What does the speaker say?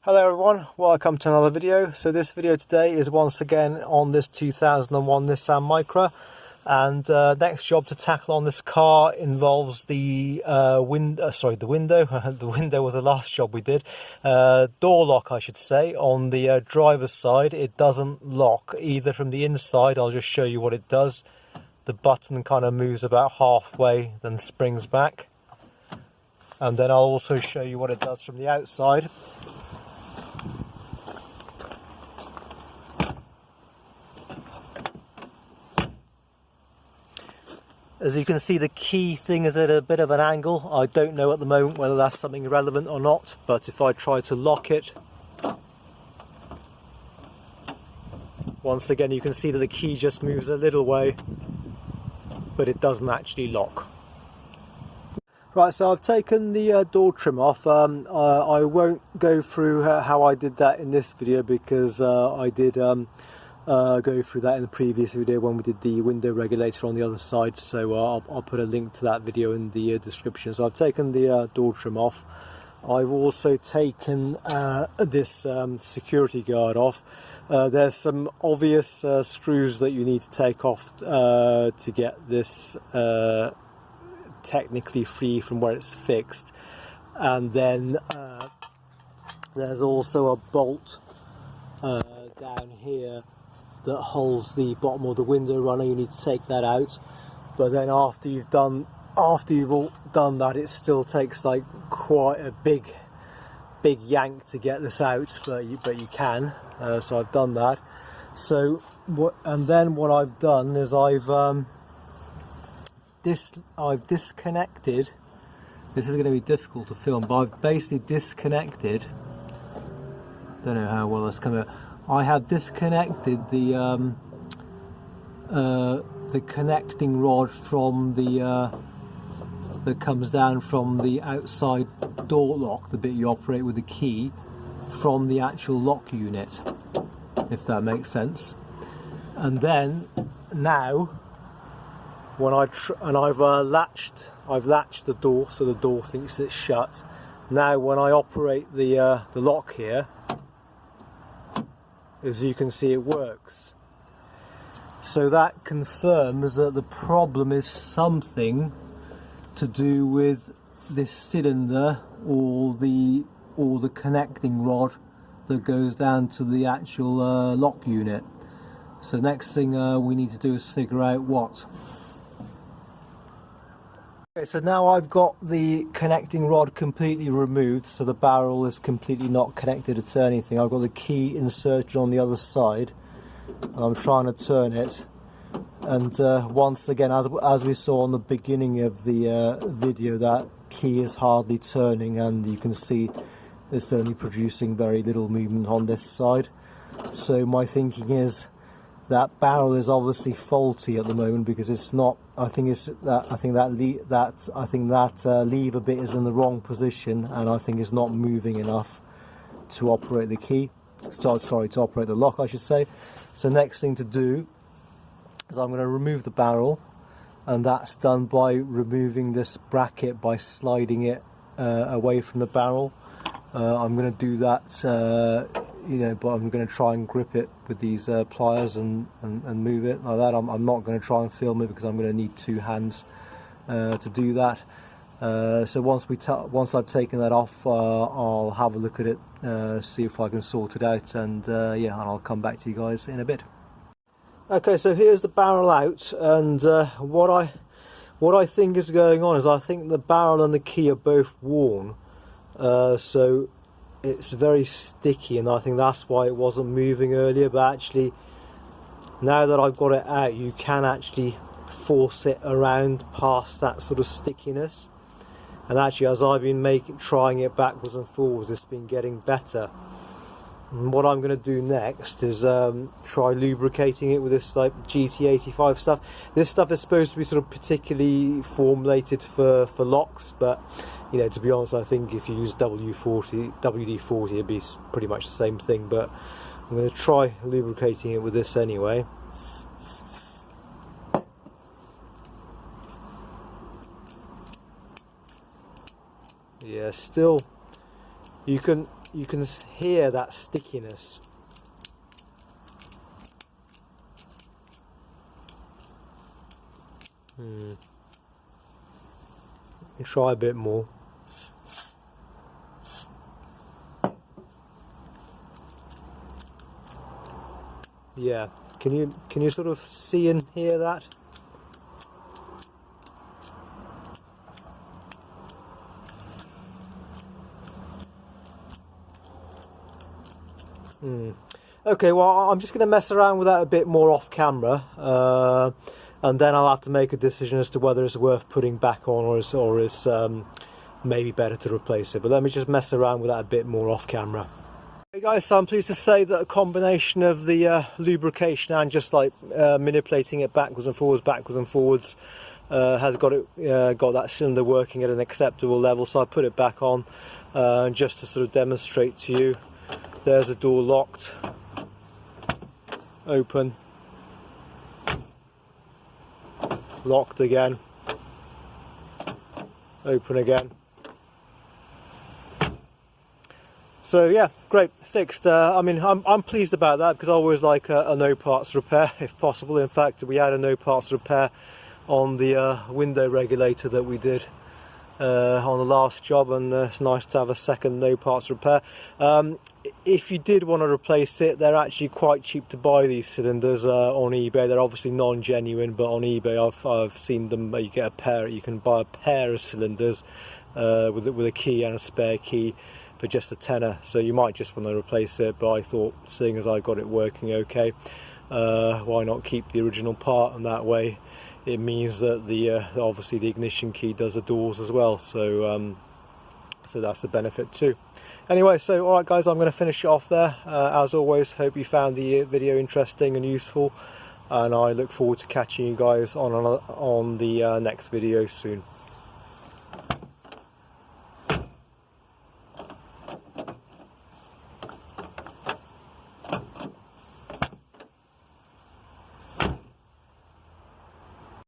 Hello everyone, welcome to another video. So this video today is once again on this 2001 Nissan Micra, and next job to tackle on this car involves the window. The window was the last job we did. Door lock, I should say, on the driver's side. It doesn't lock either from the inside. I'll just show you what it does. The button kind of moves about halfway, then springs back, and then I'll also show you what it does from the outside. As you can see, the key thing is at a bit of an angle. I don't know at the moment whether that's something relevant or not, but if I try to lock it, once again you can see that the key just moves a little way, but it doesn't actually lock. Right, so I've taken the door trim off. I won't go through how I did that in this video because I did go through that in the previous video when we did the window regulator on the other side, so I'll put a link to that video in the description. So I've taken the door trim off. I've also taken this security guard off. There's some obvious screws that you need to take off to get this technically free from where it's fixed, and then there's also a bolt down here that holds the bottom of the window runner. You need to take that out, but then after you've done that, it still takes like quite a big yank to get this out, but you can. So I've done that. So then what I've done is I've disconnected. This is going to be difficult to film, but I've basically disconnected. Don't know how well that's coming out. I have disconnected the connecting rod from the that comes down from the outside door lock, the bit you operate with the key, from the actual lock unit, if that makes sense. And then now, when I've latched the door, so the door thinks it's shut. Now, when I operate the lock here, as you can see, it works. So that confirms that the problem is something to do with this cylinder or the connecting rod that goes down to the actual lock unit. So next thing we need to do is figure out what. Okay, so now I've got the connecting rod completely removed, so the barrel is completely not connected to anything. I've got the key inserted on the other side, and I'm trying to turn it. And once again, as we saw on the beginning of the video, that key is hardly turning, and you can see it's only producing very little movement on this side. So my thinking is that barrel is obviously faulty at the moment, because it's not. I think that lever bit is in the wrong position, and I think it's not moving enough to operate the key. Sorry, to operate the lock, I should say. So next thing to do is I'm going to remove the barrel, and that's done by removing this bracket by sliding it away from the barrel. I'm going to do that, but I'm going to try and grip it with these pliers and move it like that. I'm not going to try and film it because I'm going to need two hands to do that. So once I've taken that off, I'll have a look at it, see if I can sort it out, and and I'll come back to you guys in a bit. Okay, so here's the barrel out, and what I think is going on is I think the barrel and the key are both worn. So it's very sticky, and I think that's why it wasn't moving earlier. But actually, now that I've got it out, you can actually force it around past that sort of stickiness. And actually, as I've been trying it backwards and forwards, it's been getting better. And what I'm going to do next is try lubricating it with this like GT85 stuff. This stuff is supposed to be sort of particularly formulated for locks, but to be honest, I think if you use WD-40, it'd be pretty much the same thing. But I'm going to try lubricating it with this anyway. Yeah, still, you can you can hear that stickiness. Let me try a bit more. Yeah, can you sort of see and hear that? Okay, well, I'm just going to mess around with that a bit more off camera, and then I'll have to make a decision as to whether it's worth putting back on, or is maybe better to replace it. But let me just mess around with that a bit more off camera. Hey guys, so I'm pleased to say that a combination of the lubrication and just like manipulating it backwards and forwards has got that cylinder working at an acceptable level. So I put it back on just to sort of demonstrate to you. There's the door locked, open, locked again, open again. So yeah, great, fixed. I mean, I'm pleased about that, because I always like a no parts repair if possible. In fact, we had a no parts repair on the window regulator that we did on the last job, and it's nice to have a second no parts repair. If you did want to replace it, they're actually quite cheap to buy, these cylinders on eBay. They're obviously non-genuine, but on eBay I've seen them. You get a pair. You can buy a pair of cylinders with a key and a spare key for just a tenner. So you might just want to replace it. But I thought, seeing as I got it working okay, why not keep the original part? And that way, it means that obviously the ignition key does the doors as well. So so that's the benefit too. Anyway, so alright guys, I'm going to finish it off there. As always, hope you found the video interesting and useful, and I look forward to catching you guys on the next video soon.